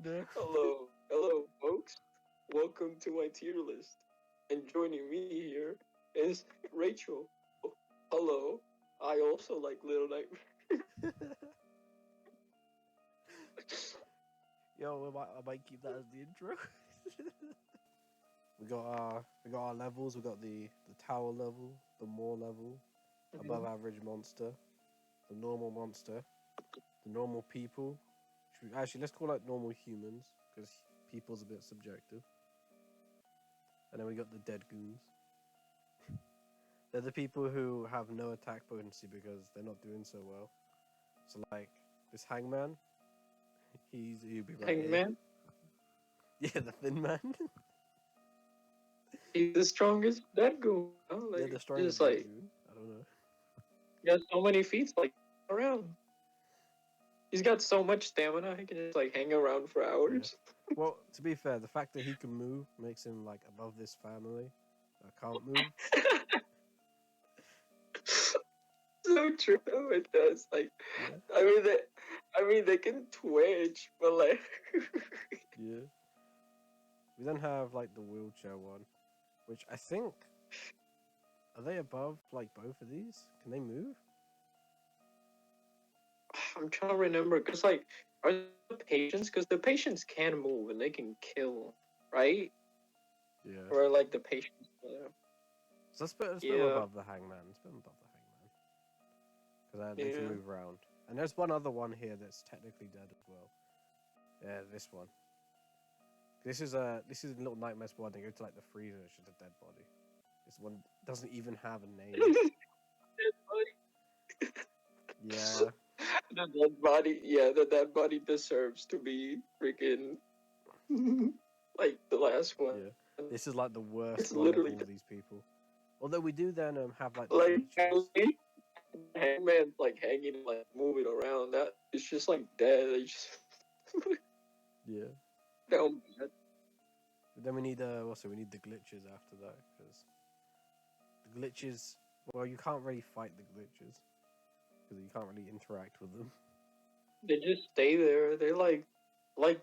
No. Hello, folks. Welcome to my tier list. And joining me here is Rachel. Hello. I also like Little Nightmares. Yo, I might keep that as the intro. we got our levels. We got the tower level, the more level, above average monster, the normal monster, the normal people. Actually, let's call it normal humans because people's a bit subjective. And then we got the dead goons. They're the people who have no attack potency because they're not doing so well. So like this hangman, he'd be right here. Hangman? Yeah, the thin man. He's the strongest dead goon. Like, Yeah, the strongest just like, goon. I don't know. he has so many feats like around. He's got so much stamina, he can just like hang around for hours. Yeah. Well, to be fair, the fact that he can move makes him like above this family that can't move. So true, it does. Like, Yeah. I mean, they can twitch, but like, Yeah. We then have like the wheelchair one, which I think are they above like both of these? Can they move? I'm trying to remember because like, are the patients? Because the patients can move and they can kill, right? Yeah. Or like the patients. So let's put Yeah. them above the hangman. Let's put them above the hangman because they can Yeah. move around. And there's one other one here that's technically dead as well. Yeah, this one. This is Little Nightmares one. They go to like the freezer. It's just a dead body. This one doesn't even have a name. Yeah. The dead body, yeah, the dead body deserves to be freaking like the last one. Yeah. This is like the worst It's one of literally all these people. Although we do then have like the like glitches. Hangman's like hanging, like moving around. That it's just like dead. They just Yeah. down bad. But then we need we need the glitches after that because the glitches. Well, you can't really fight the glitches because you can't really interact with them. They just stay there. They're like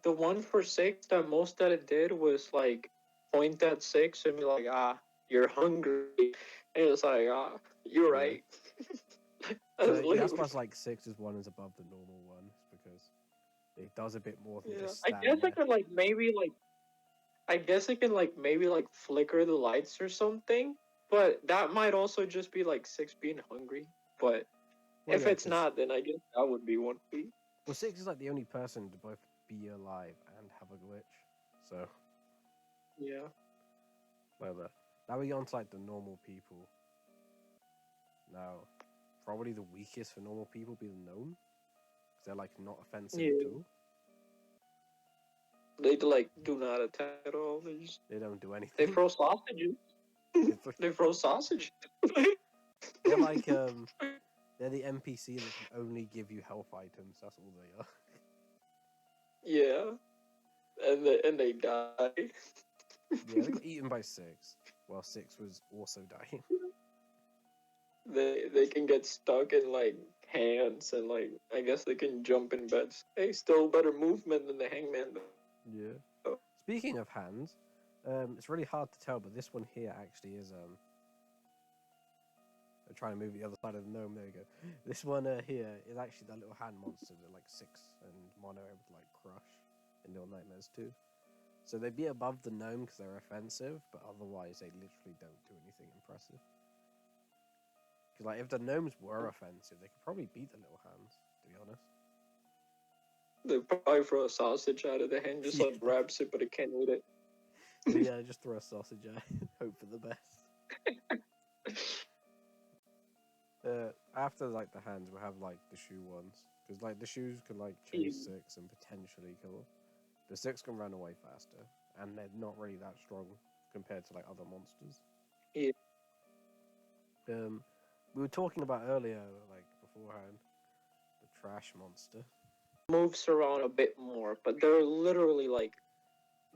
the one for 6 that most that it did was like point at 6 and be like, you're hungry, and it's like, you're right. So that's why it's like 6 is one is above the normal one because it does a bit more than just stand I guess there. I could like maybe like I guess it can like maybe like flicker the lights or something, but that might also just be like 6 being hungry. But if it's not, then I guess that would be one feat. Well, 6 is like the only person to both be alive and have a glitch, so yeah. Like that. Now we get on to like the normal people. Now, probably the weakest for normal people be the gnome, because they're like not offensive at all. They like do not attack at all. They don't do anything. They throw sausages. They throw sausage. They're like they're the NPC that can only give you health items. That's all they are. Yeah, and they die. Yeah, they got eaten by 6, while 6 was also dying. They can get stuck in like hands and like I guess they can jump in beds. Hey, still better movement than the hangman though. Yeah. Speaking of hands, it's really hard to tell, but this one here actually is I'm trying to move the other side of the gnome. There you go. This one here is actually that little hand monster that like 6 and Mono able to like crush in Little Nightmares 2. So they'd be above the gnome because they're offensive, but otherwise they literally don't do anything impressive. Because like if the gnomes were offensive, they could probably beat the little hands. To be honest. They probably throw a sausage out of the hand, just like grabs it, but it can't eat it. Yeah, just throw a sausage at it. Hope for the best. After like the hands, we'll have like the shoe ones, because like the shoes can like chase 6 and potentially kill. The 6 can run away faster, and they're not really that strong compared to like other monsters. Yeah. We were talking about earlier, like beforehand, the trash monster. Moves around a bit more, but they're literally like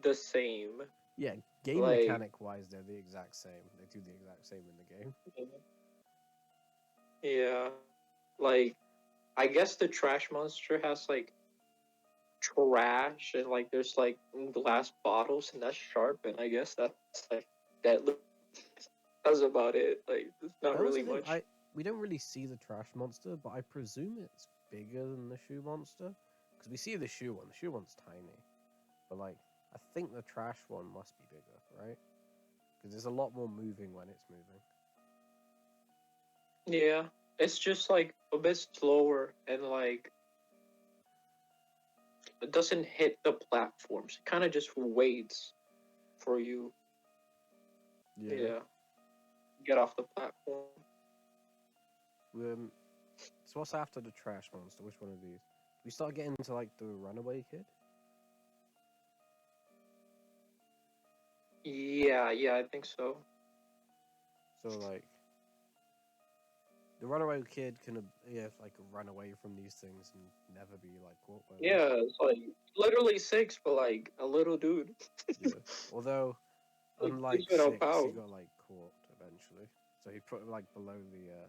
the same. Yeah, game like, mechanic wise, they're the exact same. They do the exact same in the game. Yeah, like I guess the trash monster has like trash and like there's like glass bottles and that's sharp, and I guess that's like that. That's about it. Like, there's not That was really the thing. much. We don't really see the trash monster, but I presume it's bigger than the shoe monster because we see the shoe one. The shoe one's tiny, but like I think the trash one must be bigger, right? Because there's a lot more moving when it's moving. Yeah, it's just like a bit slower and like it doesn't hit the platforms. It kind of just waits for you. Yeah, get off the platform. So what's after the trash monster? Which one of these? We start getting into like the runaway kid. Yeah, I think so. So like the runaway kid can like run away from these things and never be like caught by them. Yeah, it's like literally 6, but like a little dude. Yeah. Although Like, unlike he's without 6, power. he got like caught eventually. So he put him like below the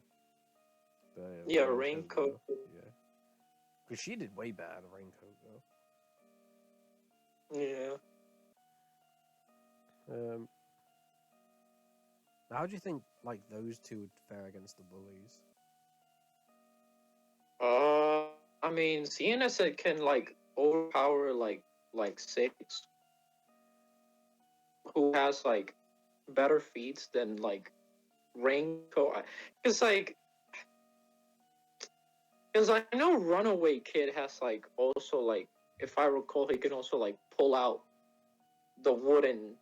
raincoat. Though. Yeah. Because she did way better the raincoat though. Yeah. How do you think like those two would fare against the bullies? I mean, CNS can like overpower like 6, who has like better feats than like raincoat. Because I know Runaway Kid has like also like, if I recall, he can also like pull out the wooden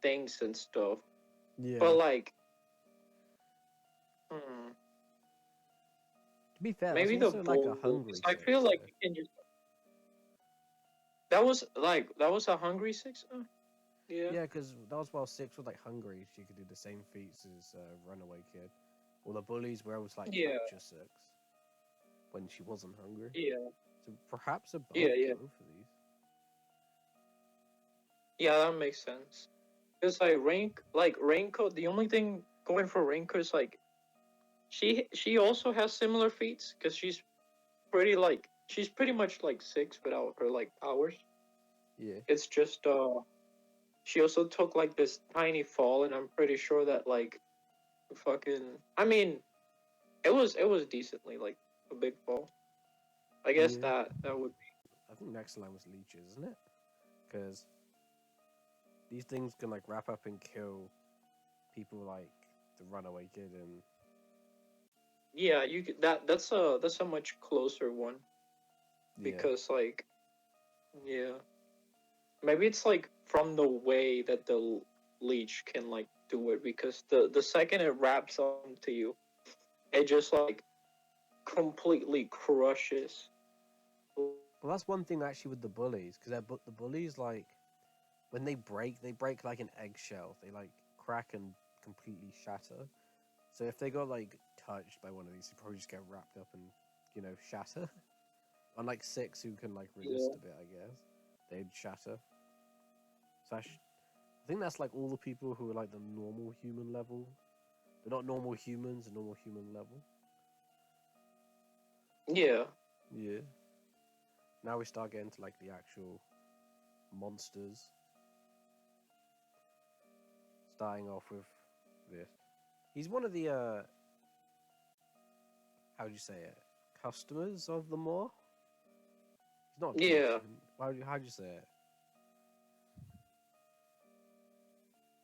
things and stuff. Yeah. But like, to be fair, maybe that's the also like a hungry. I feel like you can just. That was a hungry 6. Yeah. Yeah, because that was while 6 was like hungry, she could do the same feats as Runaway Kid. Or the bullies where it was like capture 6 when she wasn't hungry. Yeah. So perhaps above Yeah. both of these. Yeah, that makes sense. Because like raincoat, the only thing going for raincoat is like she also has similar feats because she's pretty much like 6 without her like powers. Yeah. It's just she also took like this tiny fall, and I'm pretty sure that like I mean, it was decently like a big fall. I guess that would be. I think next line was leeches, isn't it? Because these things can like wrap up and kill people like the Runaway Kid and. Yeah, you could, that's a much closer one. Because like, yeah, maybe it's like from the way that the leech can like do it, because the second it wraps onto you, it just like completely crushes. Well, that's one thing actually with the bullies, because the bullies like when they break like an eggshell. They like crack and completely shatter. So if they got like touched by one of these, they probably just get wrapped up and shatter. Unlike 6, who can like resist a bit, I guess they'd shatter. So I think that's like all the people who are like the normal human level. They're not normal humans, the normal human level. Yeah. Yeah. Now we start getting to like the actual monsters. Starting off with this. He's one of the how do you say it? Customers of the Maw? He's not a patient. How'd you say it?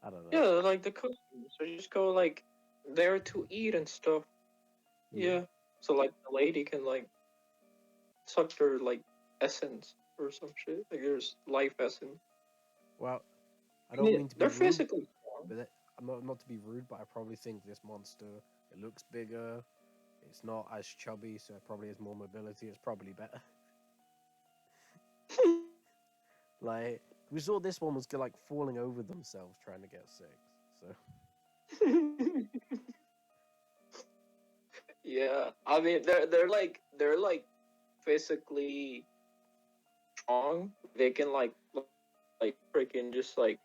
I don't know. Yeah, like the customers. So you just go like there to eat and stuff. Yeah. So like the lady can like suck their like essence or some shit. Like there's life essence. Well, I don't mean to be they're rude, physically strong. but I'm not to be rude, but I probably think this monster, it looks bigger. It's not as chubby, so it probably has more mobility. It's probably better. Like we saw this one was like falling over themselves trying to get 6. So Yeah, I mean they're like physically strong. They can like freaking just like.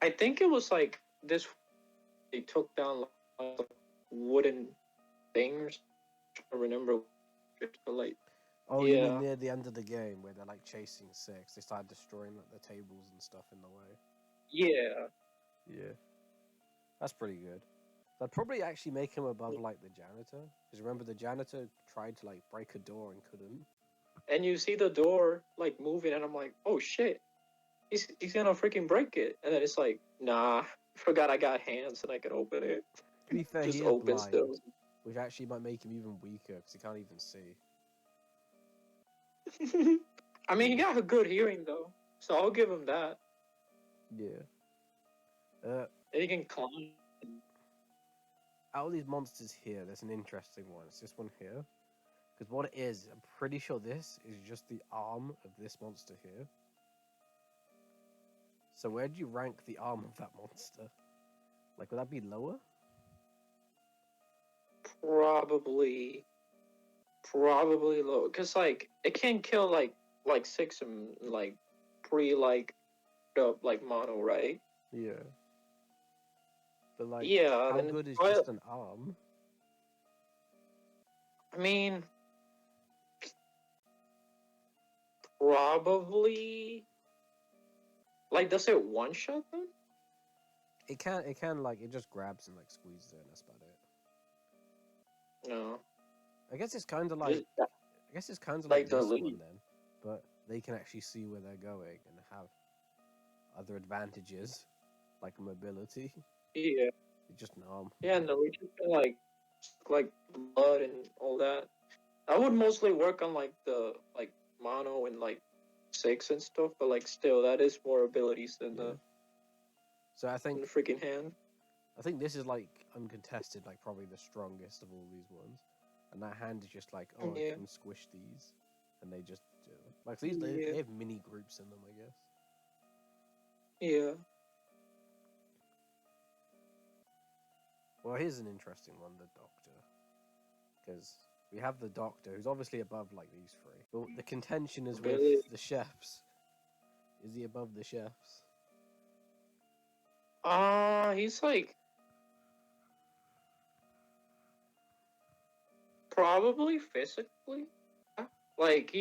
I think it was like this. They took down like wooden things. I remember just like. Oh, you mean Yeah. near the end of the game where they're like chasing Six? They start destroying like the tables and stuff in the way. Yeah. Yeah, that's pretty good. I'd probably actually make him above like the janitor, because remember the janitor tried to like break a door and couldn't. And you see the door like moving, and I'm like, oh shit, he's gonna freaking break it. And then it's like, nah, forgot I got hands and I can open it. To be fair, Just he is open blind, still. which actually might make him even weaker because he can't even see. I mean, he got a good hearing though, so I'll give him that. Yeah. And he can climb. Out of these monsters here, there's an interesting one. It's this one here. Because what it is, I'm pretty sure this is just the arm of this monster here. So where do you rank the arm of that monster? Like, would that be lower? Probably low, cause like it can kill like six and like pre like up like mono, right? Yeah. But like, Yeah. how Then good is just an arm? I mean, probably. Like, does it one shot them? It can like, it just grabs and like squeezes it and that's about it. No. I guess it's kind of Just, like the this lead. one then. But they can actually see where they're going and have other advantages, like mobility. Yeah. It's just an arm. Yeah, and the lead can like blood and all that. I would mostly work on like the like mono and like six and stuff, but like still that is more abilities than Yeah. So I think the freaking hand. I think this is like uncontested, like probably the strongest of all these ones. And that hand is just like, oh, Yeah. I can squish these, and they just do. Like these, Yeah. they have mini groups in them, I guess. Yeah. Well, here's an interesting one, the Doctor, because we have the Doctor, who's obviously above like these three. But the contention is with Really? the chefs. Is he above the chefs? He's like probably physically. Like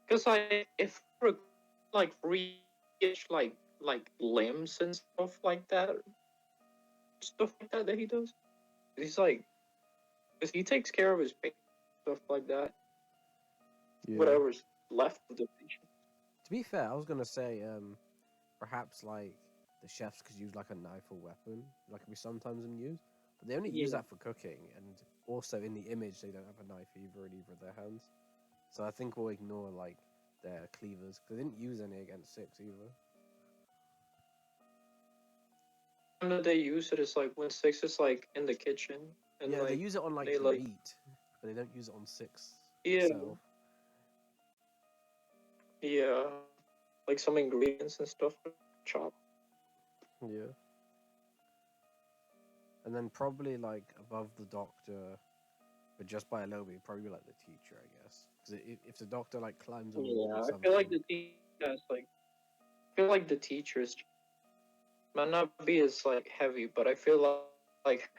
cause like if like reach like limbs and stuff like that that he does. He's like, cause he takes care of his patient, stuff like that. Yeah. Whatever's left of the patient. To be fair, I was gonna say, perhaps like the chefs could use like a knife or weapon, like we sometimes use, but they only use that for cooking, and also in the image they don't have a knife either in either of their hands. So I think we'll ignore like their cleavers because they didn't use any against Six either. Time that they use it is like when Six is like in the kitchen and Yeah, like they use it on like they meat, but they don't use it on Six yeah itself. yeah like some ingredients and stuff chop. Yeah. And then probably like above the Doctor, but just by a little bit, probably like the teacher, I guess. Because if the Doctor like climbs a wall or Yeah, I something, feel like the teacher is like I feel like the teachers might not be as like heavy, but I feel like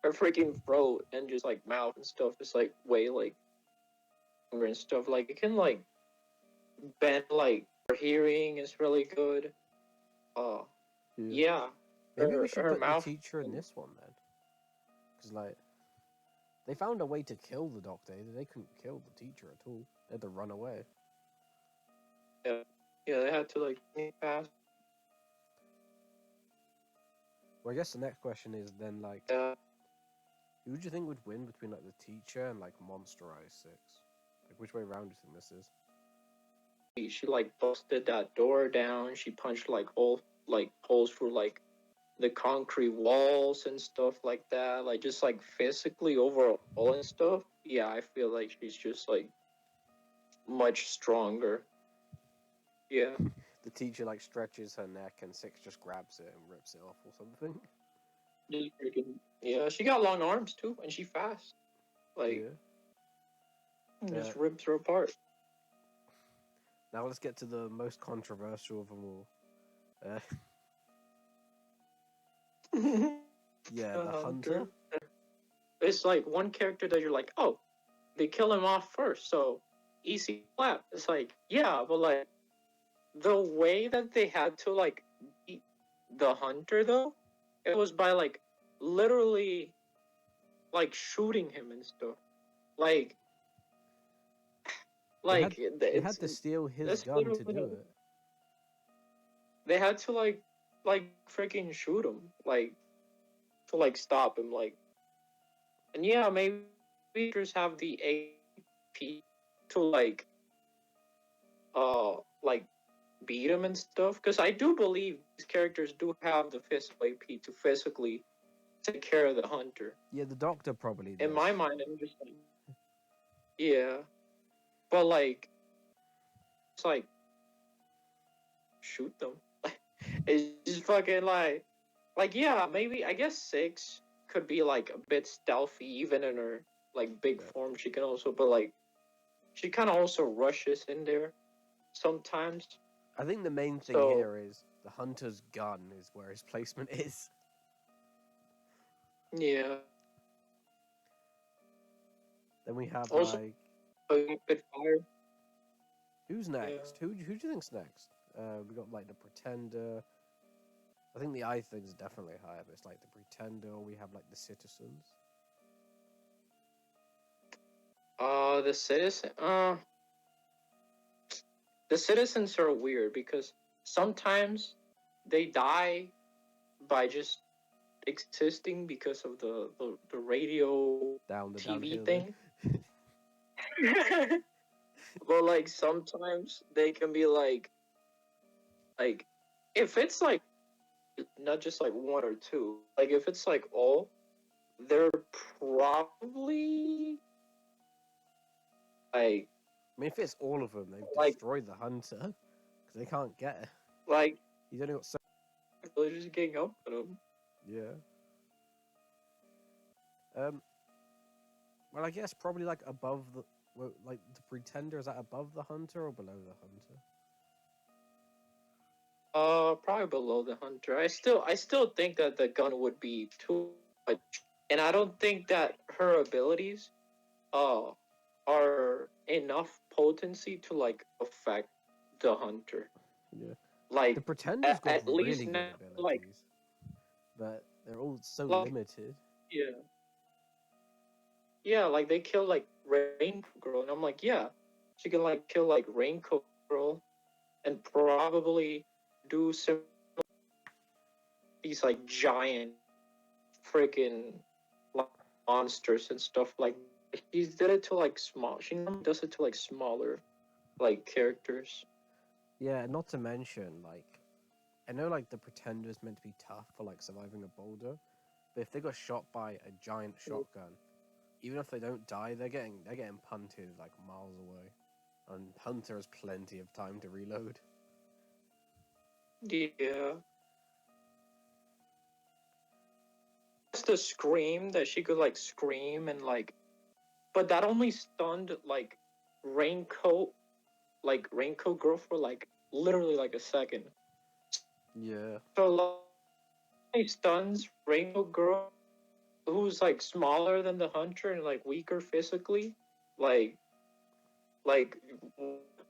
her freaking throat and just like mouth and stuff is like way like longer and stuff. Like it can like bend like her hearing is really good. Yeah. Maybe we should Her put the mouth. teacher in this one then. Because like they found a way to kill the Doctor. They couldn't kill the teacher at all. They had to run away. Yeah, they had to like sneak past. Well, I guess the next question is then like, who do you think would win between like the teacher and like Monsterized Six? Like, which way around do you think this is? She like busted that door down. She punched like holes through like the concrete walls and stuff like that. Like just like physically overall and stuff. Yeah, I feel like she's just like much stronger. Yeah. The teacher like stretches her neck and Six just grabs it and rips it off or something. Just freaking yeah. She got long arms too, and she fast. Like just rips her apart. Now let's get to the most controversial of them all. Yeah, the Hunter. It's like one character that you're like, oh, they kill him off first, so easy clap. It's like, yeah, but like the way that they had to like beat the hunter though, it was by like literally like shooting him and stuff. Like They had to steal his gun to do it. They had to like freaking shoot him, like to like stop him, like. And yeah, maybe creatures have the AP to like beat him and stuff. Because I do believe these characters do have the physical AP to physically take care of the hunter. Yeah, the doctor probably does. In my mind, I'm just like, yeah, but like, it's like shoot them. It's just fucking like yeah, maybe I guess 6 could be like a bit stealthy even in her like big form. She can also, but like she kind of also rushes in there sometimes. I think the main thing here is the hunter's gun is where his placement is. Yeah. Then we have also, like bit fire. Who's next? Yeah. Who do you think's next? We got like the Pretender. I think the eye thing's definitely higher, but it's like the Pretender. We have like the Citizens. The Citizen. The Citizens are weird because sometimes they die by just existing because of the radio TV thing. But like sometimes they can be like if it's like not just like 1 or 2, like if it's like all, they're probably like. I mean, if it's all of them, they've destroyed the hunter because they can't get it. Like he's only got so. They're just getting up on him. Yeah. Well, I guess probably like above the like the Pretender, is that above the hunter or below the hunter? Probably below the hunter. I still think that the gun would be too much, and I don't think that her abilities, are enough potency to like affect the hunter. Yeah. Like the Pretender's got at really least good now, abilities, like, but they're all so limited. Yeah. Yeah, like they kill like Raincoat Girl, and I'm like, yeah, she can like kill like Raincoat Girl, and probably do some these like giant freaking like monsters and stuff. Like she did it to like small. She does it to like smaller like characters. Yeah, not to mention like I know like the Pretender's meant to be tough for like surviving a boulder, but if they got shot by a giant shotgun, even if they don't die, they're getting punted like miles away, and Hunter has plenty of time to reload. Yeah. It's the scream that she could like scream and like, but that only stunned like Raincoat Girl for like literally like a second. Yeah. So like stuns Raincoat Girl, who's like smaller than the hunter and like weaker physically, like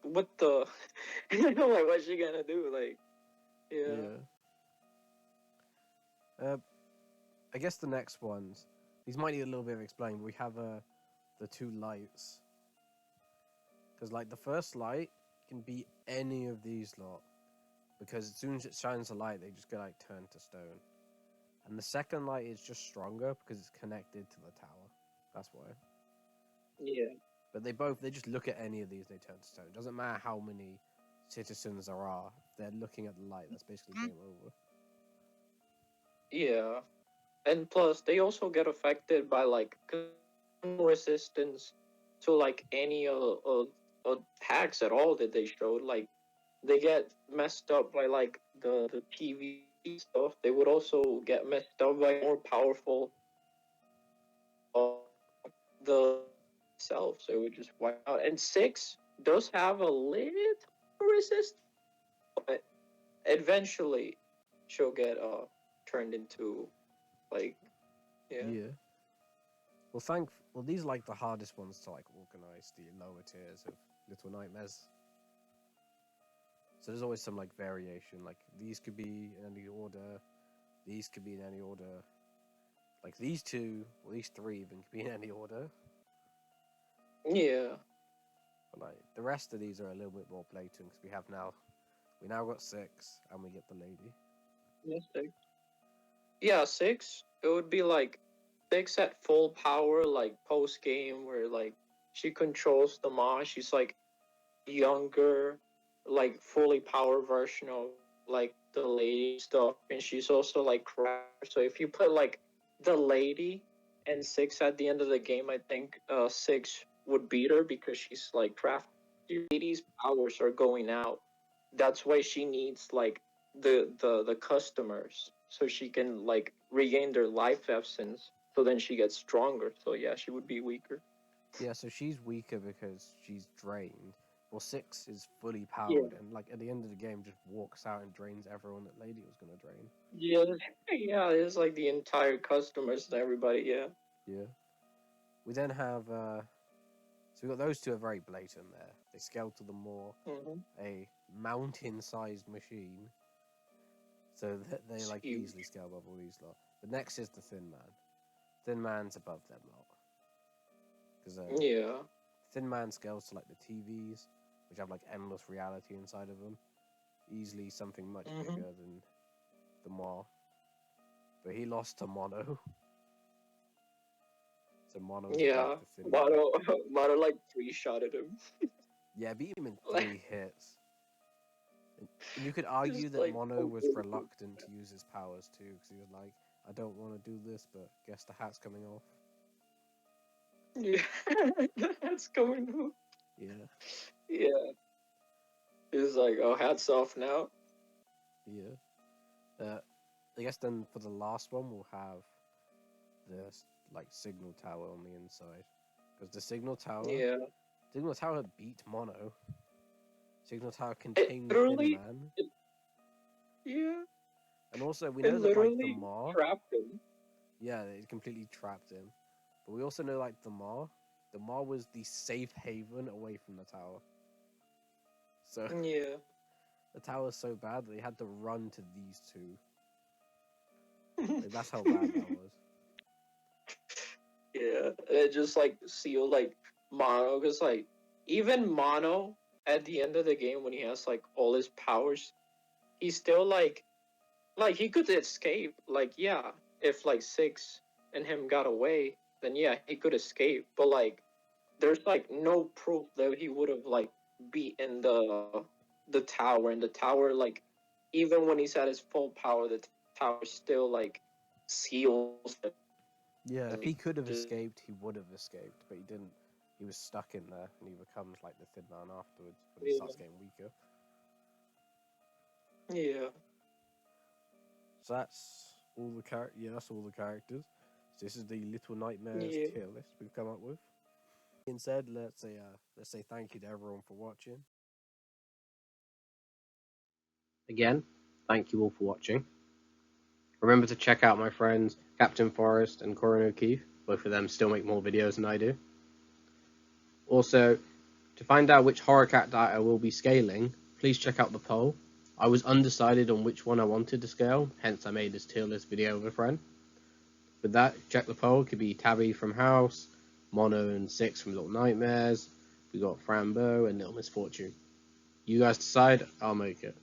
what the like what's she gonna do? Like yeah. I guess the next ones, these might need a little bit of explaining, but we have the 2 lights. Because like the first light can be any of these lot, because as soon as it shines a light, they just get like turned to stone. And the second light is just stronger because it's connected to the tower. That's why. Yeah. But they just look at any of these, they turn to stone. Doesn't matter how many citizens there are. If they're looking at the light, that's basically game over. Yeah. And plus, they also get affected by like resistance to like any attacks at all that they showed. Like they get messed up by like the PV stuff. They would also get messed up by more powerful the self. So it would just wipe out. And 6 does have a little resistance, but eventually she'll get turned into like yeah. Well, these are like the hardest ones to like organize the lower tiers of Little Nightmares. So there's always some like variation. Like these could be in any order. These could be in any order. Like these two, or these three even could be in any order. Yeah. But like the rest of these are a little bit more blatant because we now got 6 and we get the lady. Yeah, 6. Yeah, 6. It would be like 6 at full power, like post game, where like she controls the Ma. She's like younger, like fully power version of like the lady stuff, and she's also like craft. So if you put like the lady and 6 at the end of the game, I think 6 would beat her because she's like craft. The lady's powers are going out. That's why she needs like the customers so she can like regain their life essence. So then she gets stronger. So yeah, she would be weaker. Yeah, so she's weaker because she's drained. Well, 6 is fully Yeah. powered and like at the end of the game just walks out and drains everyone that lady was gonna drain. Yeah, yeah, it's like the entire customers and everybody. Yeah. Yeah. We then have so we got those two are very blatant there. They scale to the more a mountain-sized machine, so that they like easily scale above all these lot. But next is the Thin Man. Thin Man's above them lot because Yeah. Thin Man scales to like the TVs, which have like endless reality inside of them. Easily something much bigger than the Ma. But he lost to Mono. So Mono's above the Thin Man. Mono like 3-shotted him. Yeah, beat him in 3 hits. And you could argue that like, Mono was reluctant to use his powers too, because he was like, I don't want to do this, but guess the hat's coming off. Yeah, the hat's coming off. Yeah. Yeah. He's like, oh, hat's off now. Yeah. I guess then for the last one, we'll have this like signal tower on the inside. Because the signal tower beat Mono. Signal tower contained the Thin Man. Yeah. And also, we know that like the Ma trapped him. Yeah, it completely trapped him. But we also know like the Ma was the safe haven away from the tower. So yeah, the tower's so bad that they had to run to these two. Like, that's how bad that was. Yeah, it just like sealed like Mono, because like even Mono at the end of the game when he has like all his powers, he's still like he could escape. Like yeah, if like 6 and him got away, then yeah, he could escape. But like there's like no proof that he would have like beaten the tower, and the tower like even when he's at his full power, the tower still like seals him. Yeah, if he could have escaped, he would have escaped, but he didn't. He was stuck in there, and he becomes like the Thin Man afterwards when he starts getting weaker. Yeah. So that's all the that's all the characters. So this is the Little Nightmares tier list we've come up with. Being said, let's say thank you to everyone for watching. Again, thank you all for watching. Remember to check out my friends Captain Forrest and Korin Keefe. Both of them still make more videos than I do. Also, to find out which horror cat diet I will be scaling, please check out the poll. I was undecided on which one I wanted to scale, hence I made this tier list video with a friend. With that, check the poll. It could be Tabby from House, Mono and 6 from Little Nightmares. We got Frambo and Little Misfortune. You guys decide, I'll make it.